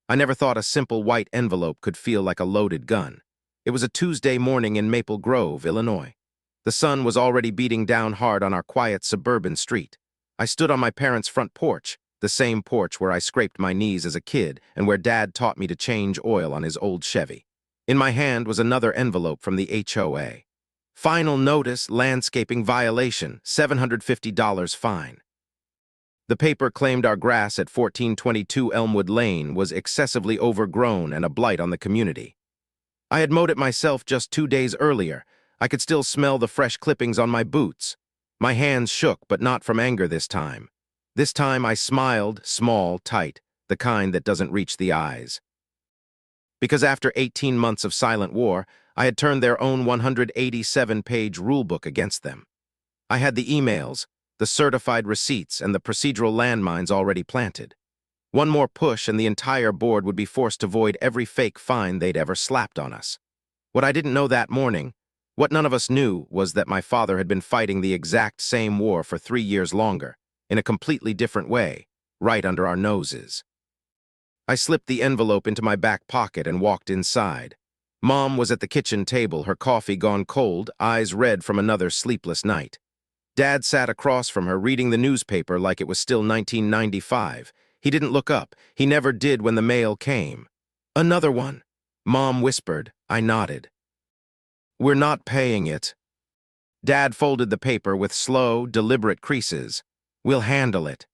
I never thought a simple white envelope could feel like a loaded gun. It was a Tuesday morning in Maple Grove, Illinois. The sun was already beating down hard on our quiet suburban street. I stood on my parents' front porch, the same porch where I scraped my knees as a kid and where Dad taught me to change oil on his old Chevy. In my hand was another envelope from the HOA. Final notice, landscaping violation, $750 fine. The paper claimed our grass at 1422 Elmwood Lane was excessively overgrown and a blight on the community. I had mowed it myself just 2 days earlier. I could still smell the fresh clippings on my boots. My hands shook, but not from anger this time. This time I smiled, small, tight, the kind that doesn't reach the eyes. Because after 18 months of silent war, I had turned their own 187-page rulebook against them. I had the emails, the certified receipts, and the procedural landmines already planted. One more push and the entire board would be forced to void every fake fine they'd ever slapped on us. What I didn't know that morning, what none of us knew, was that my father had been fighting the exact same war for 3 years longer, in a completely different way, right under our noses. I slipped the envelope into my back pocket and walked inside. Mom was at the kitchen table, her coffee gone cold, eyes red from another sleepless night. Dad sat across from her, reading the newspaper like it was still 1995. He didn't look up. He never did when the mail came. "Another one," Mom whispered. I nodded. "We're not paying it." Dad folded the paper with slow, deliberate creases. "We'll handle it."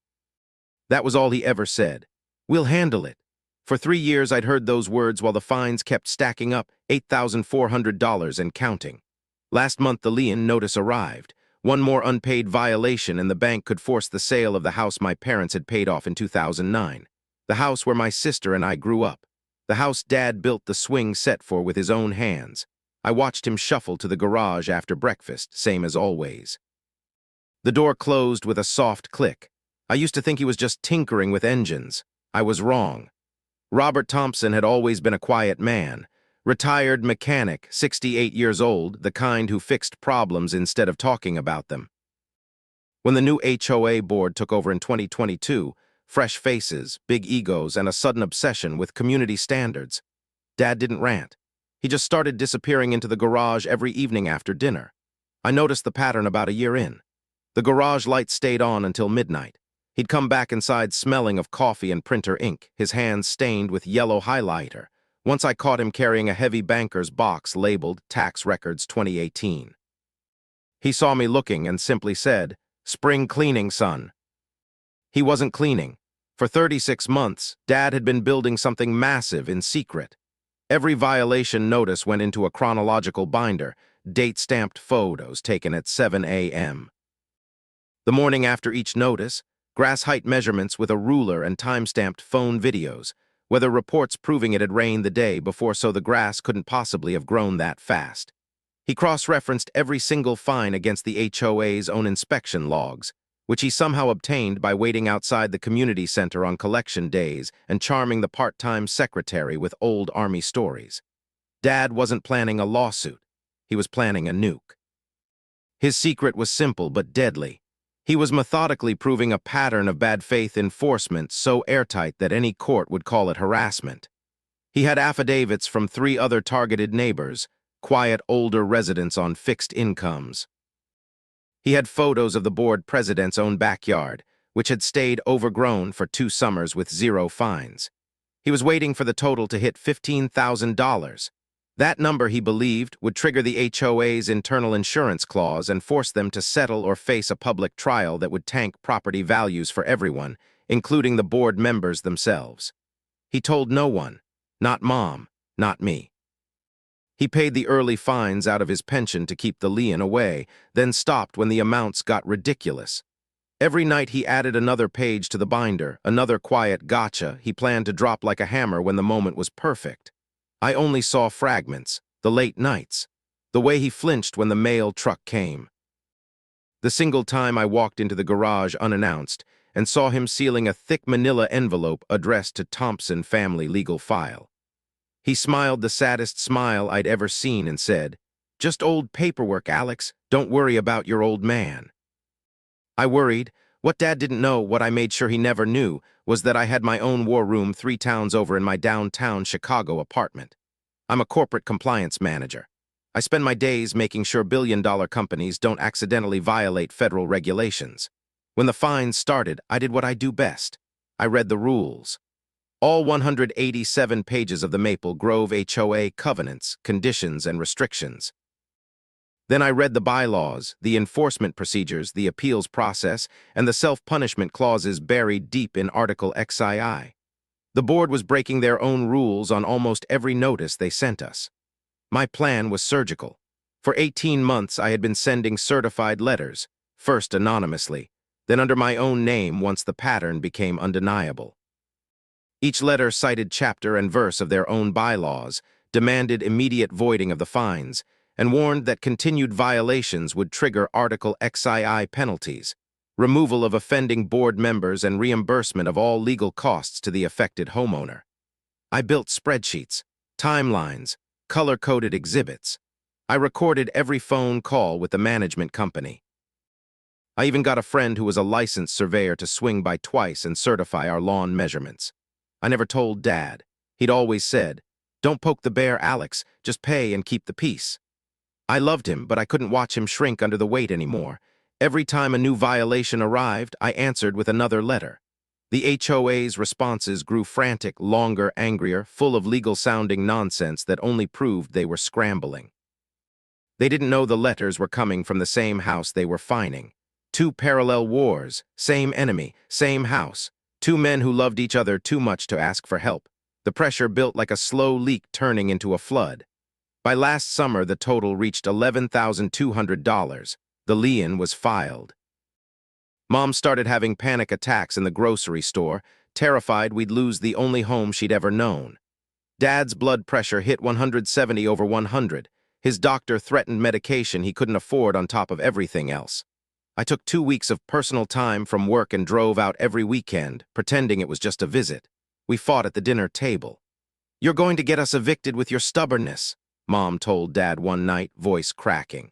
That was all he ever said. "We'll handle it." For 3 years I'd heard those words while the fines kept stacking up, $8,400 and counting. Last month the lien notice arrived. One more unpaid violation and the bank could force the sale of the house my parents had paid off in 2009. The house where my sister and I grew up. The house Dad built the swing set for with his own hands. I watched him shuffle to the garage after breakfast, same as always. The door closed with a soft click. I used to think he was just tinkering with engines. I was wrong. Robert Thompson had always been a quiet man. Retired mechanic, 68 years old, the kind who fixed problems instead of talking about them. When the new HOA board took over in 2022, fresh faces, big egos, and a sudden obsession with community standards, Dad didn't rant. He just started disappearing into the garage every evening after dinner. I noticed the pattern about a year in. The garage lights stayed on until midnight. He'd come back inside smelling of coffee and printer ink, his hands stained with yellow highlighter. Once I caught him carrying a heavy banker's box labeled Tax Records 2018. He saw me looking and simply said, "Spring cleaning, son." He wasn't cleaning. For 36 months, Dad had been building something massive in secret. Every violation notice went into a chronological binder, date-stamped photos taken at 7 a.m. The morning after each notice, grass height measurements with a ruler and time-stamped phone videos, whether reports proving it had rained the day before so the grass couldn't possibly have grown that fast. He cross-referenced every single fine against the HOA's own inspection logs, which he somehow obtained by waiting outside the community center on collection days and charming the part-time secretary with old Army stories. Dad wasn't planning a lawsuit. He was planning a nuke. His secret was simple but deadly. He was methodically proving a pattern of bad faith enforcement so airtight that any court would call it harassment. He had affidavits from 3 other targeted neighbors, quiet older residents on fixed incomes. He had photos of the board president's own backyard, which had stayed overgrown for 2 summers with 0 fines. He was waiting for the total to hit $15,000. That number, he believed, would trigger the HOA's internal insurance clause and force them to settle or face a public trial that would tank property values for everyone, including the board members themselves. He told no one, not Mom, not me. He paid the early fines out of his pension to keep the lien away, then stopped when the amounts got ridiculous. Every night he added another page to the binder, another quiet gotcha he planned to drop like a hammer when the moment was perfect. I only saw fragments, the late nights, the way he flinched when the mail truck came. The single time I walked into the garage unannounced and saw him sealing a thick manila envelope addressed to Thompson Family Legal File. He smiled the saddest smile I'd ever seen and said, "Just old paperwork, Alex. Don't worry about your old man." I worried. What Dad didn't know, what I made sure he never knew, was that I had my own war room 3 towns over in my downtown Chicago apartment. I'm a corporate compliance manager. I spend my days making sure billion-dollar companies don't accidentally violate federal regulations. When the fines started, I did what I do best. I read the rules. All 187 pages of the Maple Grove HOA covenants, conditions, and restrictions. Then I read the bylaws, the enforcement procedures, the appeals process, and the self-punishment clauses buried deep in Article XII. The board was breaking their own rules on almost every notice they sent us. My plan was surgical. For 18 months, I had been sending certified letters, first anonymously, then under my own name once the pattern became undeniable. Each letter cited chapter and verse of their own bylaws, demanded immediate voiding of the fines, and warned that continued violations would trigger Article XII penalties, removal of offending board members, and reimbursement of all legal costs to the affected homeowner. I built spreadsheets, timelines, color-coded exhibits. I recorded every phone call with the management company. I even got a friend who was a licensed surveyor to swing by twice and certify our lawn measurements. I never told Dad. He'd always said, "Don't poke the bear, Alex, just pay and keep the peace." I loved him, but I couldn't watch him shrink under the weight anymore. Every time a new violation arrived, I answered with another letter. The HOA's responses grew frantic, longer, angrier, full of legal-sounding nonsense that only proved they were scrambling. They didn't know the letters were coming from the same house they were fining. 2 parallel wars, same enemy, same house. 2 men who loved each other too much to ask for help. The pressure built like a slow leak turning into a flood. By last summer, the total reached $11,200. The lien was filed. Mom started having panic attacks in the grocery store, terrified we'd lose the only home she'd ever known. Dad's blood pressure hit 170 over 100. His doctor threatened medication he couldn't afford on top of everything else. I took 2 weeks of personal time from work and drove out every weekend, pretending it was just a visit. We fought at the dinner table. "You're going to get us evicted with your stubbornness," Mom told Dad one night, voice cracking.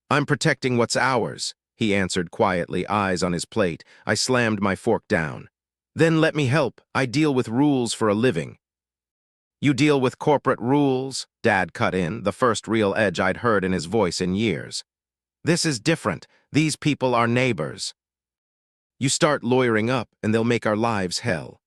"I'm protecting what's ours," he answered quietly, eyes on his plate. I slammed my fork down. "Then let me help. I deal with rules for a living." "You deal with corporate rules?" Dad cut in, the first real edge I'd heard in his voice in years. "This is different. These people are neighbors. You start lawyering up, and they'll make our lives hell."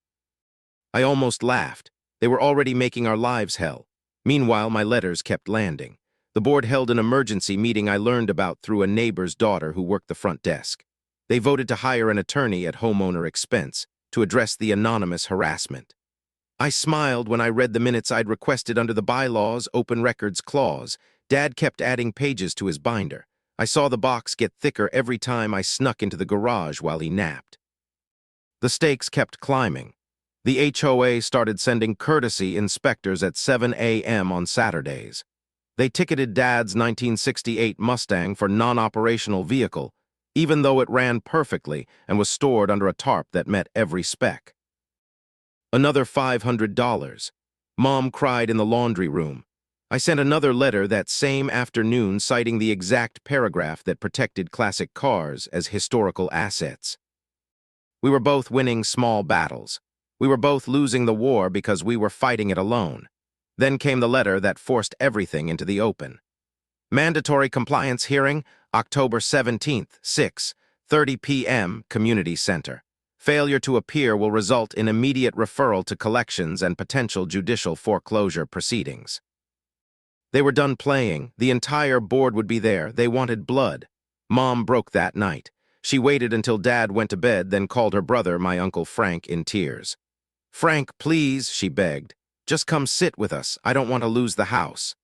I almost laughed. They were already making our lives hell. Meanwhile, my letters kept landing. The board held an emergency meeting I learned about through a neighbor's daughter who worked the front desk. They voted to hire an attorney at homeowner expense to address the anonymous harassment. I smiled when I read the minutes I'd requested under the bylaws open records clause. Dad kept adding pages to his binder. I saw the box get thicker every time I snuck into the garage while he napped. The stakes kept climbing. The HOA started sending courtesy inspectors at 7 a.m. on Saturdays. They ticketed Dad's 1968 Mustang for non-operational vehicle, even though it ran perfectly and was stored under a tarp that met every spec. Another $500. Mom cried in the laundry room. I sent another letter that same afternoon citing the exact paragraph that protected classic cars as historical assets. We were both winning small battles. We were both losing the war because we were fighting it alone. Then came the letter that forced everything into the open. Mandatory compliance hearing, October 17th, 6:30 p.m., Community Center. Failure to appear will result in immediate referral to collections and potential judicial foreclosure proceedings. They were done playing. The entire board would be there. They wanted blood. Mom broke that night. She waited until Dad went to bed, then called her brother, my Uncle Frank, in tears. "Frank, please," she begged. "Just come sit with us. I don't want to lose the house."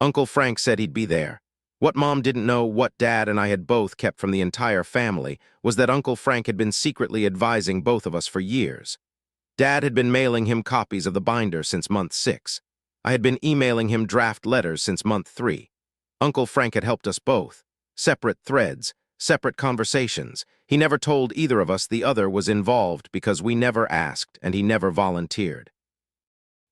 Uncle Frank said he'd be there. What Mom didn't know, what Dad and I had both kept from the entire family, was that Uncle Frank had been secretly advising both of us for years. Dad had been mailing him copies of the binder since month 6. I had been emailing him draft letters since month 3. Uncle Frank had helped us both. Separate threads, separate conversations. He never told either of us the other was involved because we never asked and he never volunteered.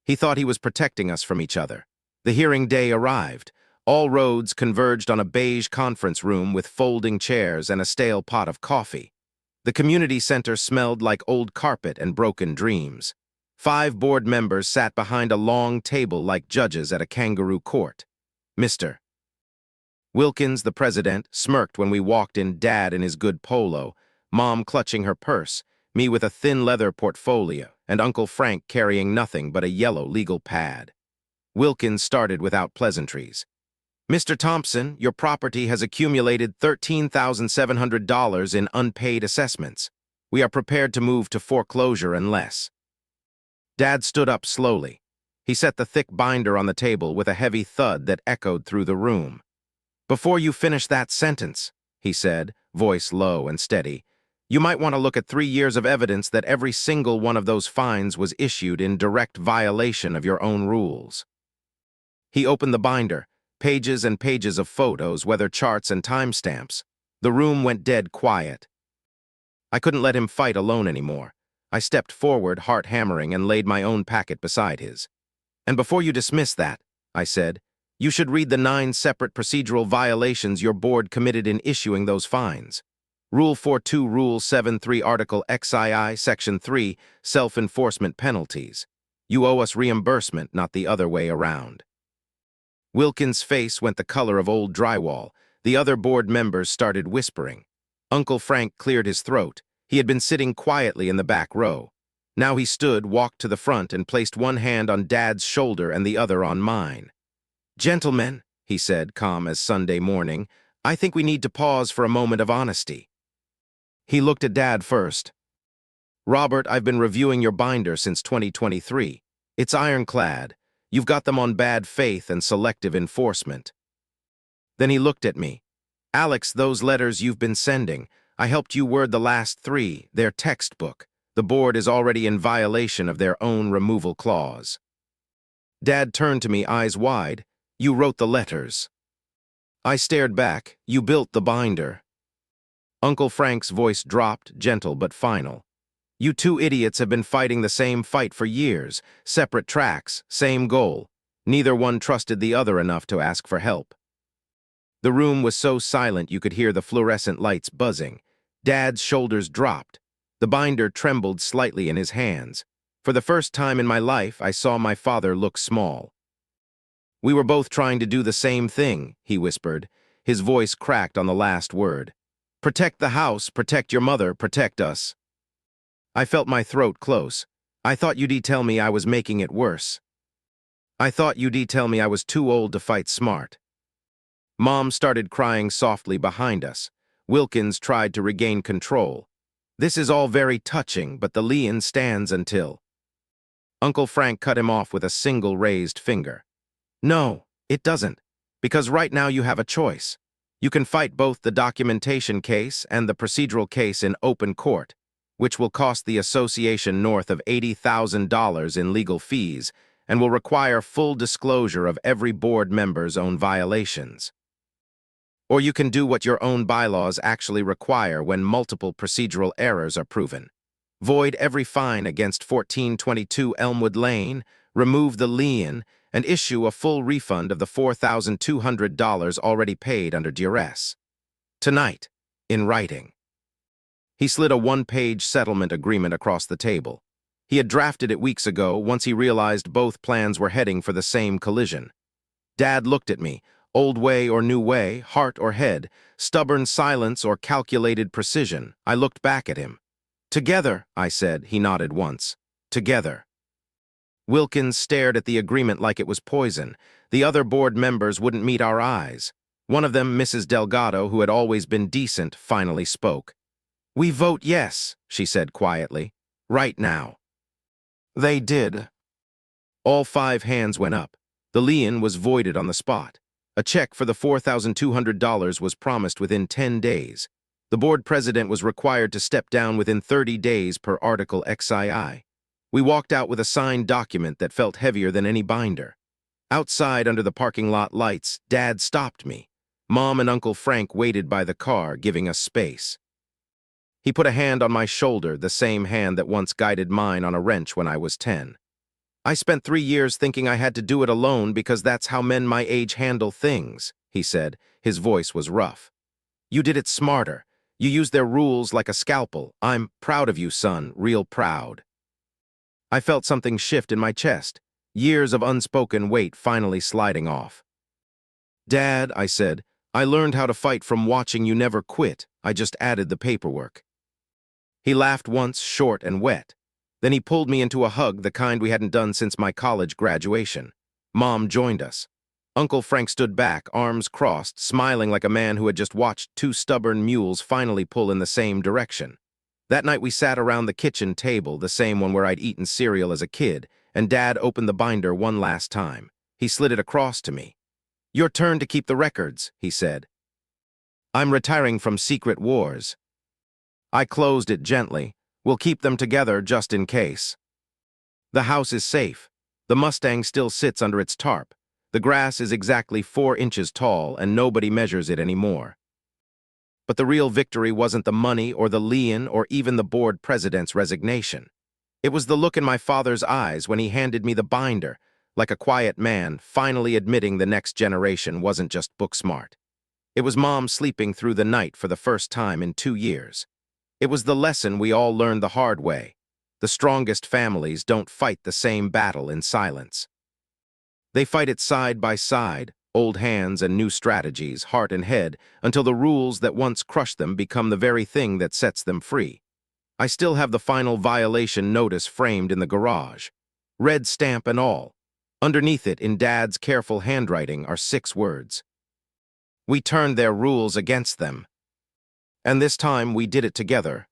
He thought he was protecting us from each other. The hearing day arrived. All roads converged on a beige conference room with folding chairs and a stale pot of coffee. The community center smelled like old carpet and broken dreams. 5 board members sat behind a long table like judges at a kangaroo court. Mr. Wilkins, the president, smirked when we walked in, Dad in his good polo, Mom clutching her purse, me with a thin leather portfolio, and Uncle Frank carrying nothing but a yellow legal pad. Wilkins started without pleasantries. Mr. Thompson, your property has accumulated $13,700 in unpaid assessments. We are prepared to move to foreclosure unless. Dad stood up slowly. He set the thick binder on the table with a heavy thud that echoed through the room. Before you finish that sentence, he said, voice low and steady, you might want to look at 3 years of evidence that every single one of those fines was issued in direct violation of your own rules. He opened the binder, pages and pages of photos, weather charts and timestamps. The room went dead quiet. I couldn't let him fight alone anymore. I stepped forward, heart hammering, and laid my own packet beside his. And before you dismiss that, I said, you should read the 9 separate procedural violations your board committed in issuing those fines. Rule 4.2, Rule 7.3, Article XII, Section 3, Self-Enforcement Penalties. You owe us reimbursement, not the other way around. Wilkins' face went the color of old drywall. The other board members started whispering. Uncle Frank cleared his throat. He had been sitting quietly in the back row. Now he stood, walked to the front, and placed one hand on Dad's shoulder and the other on mine. Gentlemen, he said, calm as Sunday morning, I think we need to pause for a moment of honesty. He looked at Dad first. Robert, I've been reviewing your binder since 2023. It's ironclad. You've got them on bad faith and selective enforcement. Then he looked at me. Alex, those letters you've been sending, I helped you word the last 3, they're textbook. The board is already in violation of their own removal clause. Dad turned to me, eyes wide. You wrote the letters. I stared back. You built the binder. Uncle Frank's voice dropped, gentle but final. You 2 idiots have been fighting the same fight for years, separate tracks, same goal. Neither one trusted the other enough to ask for help. The room was so silent you could hear the fluorescent lights buzzing. Dad's shoulders dropped. The binder trembled slightly in his hands. For the first time in my life, I saw my father look small. We were both trying to do the same thing, he whispered. His voice cracked on the last word. Protect the house, protect your mother, protect us. I felt my throat close. I thought you'd tell me I was making it worse. I thought you'd tell me I was too old to fight smart. Mom started crying softly behind us. Wilkins tried to regain control. This is all very touching, but the lien stands until. Uncle Frank cut him off with a single raised finger. No, it doesn't, because right now you have a choice. You can fight both the documentation case and the procedural case in open court, which will cost the association north of $80,000 in legal fees and will require full disclosure of every board member's own violations. Or you can do what your own bylaws actually require when multiple procedural errors are proven. Void every fine against 1422 Elmwood Lane, remove the lien, and issue a full refund of the $4,200 already paid under duress. Tonight, in writing. He slid a 1-page settlement agreement across the table. He had drafted it weeks ago once he realized both plans were heading for the same collision. Dad looked at me, old way or new way, heart or head, stubborn silence or calculated precision. I looked back at him. Together, I said. He nodded once. Together. Wilkins stared at the agreement like it was poison. The other board members wouldn't meet our eyes. One of them, Mrs. Delgado, who had always been decent, finally spoke. We vote yes, she said quietly. Right now. They did. All 5 hands went up. The lien was voided on the spot. A check for the $4,200 was promised within 10 days. The board president was required to step down within 30 days per Article XII. We walked out with a signed document that felt heavier than any binder. Outside under the parking lot lights, Dad stopped me. Mom and Uncle Frank waited by the car, giving us space. He put a hand on my shoulder, the same hand that once guided mine on a wrench when I was 10. I spent 3 years thinking I had to do it alone because that's how men my age handle things, he said. His voice was rough. You did it smarter. You used their rules like a scalpel. I'm proud of you, son, real proud. I felt something shift in my chest, years of unspoken weight finally sliding off. Dad, I said, I learned how to fight from watching you never quit. I just added the paperwork. He laughed once, short and wet. Then he pulled me into a hug, the kind we hadn't done since my college graduation. Mom joined us. Uncle Frank stood back, arms crossed, smiling like a man who had just watched two stubborn mules finally pull in the same direction. That night we sat around the kitchen table, the same one where I'd eaten cereal as a kid, and Dad opened the binder one last time. He slid it across to me. Your turn to keep the records, he said. I'm retiring from secret wars. I closed it gently. We'll keep them together just in case. The house is safe. The Mustang still sits under its tarp. The grass is exactly 4 inches tall, and nobody measures it anymore. But the real victory wasn't the money or the lien or even the board president's resignation. It was the look in my father's eyes when he handed me the binder, like a quiet man finally admitting the next generation wasn't just book smart. It was Mom sleeping through the night for the first time in 2 years. It was the lesson we all learned the hard way. The strongest families don't fight the same battle in silence. They fight it side by side, old hands and new strategies, heart and head, until the rules that once crushed them become the very thing that sets them free. I still have the final violation notice framed in the garage. Red stamp and all. Underneath it, in Dad's careful handwriting, are 6 words. We turned their rules against them. And this time we did it together,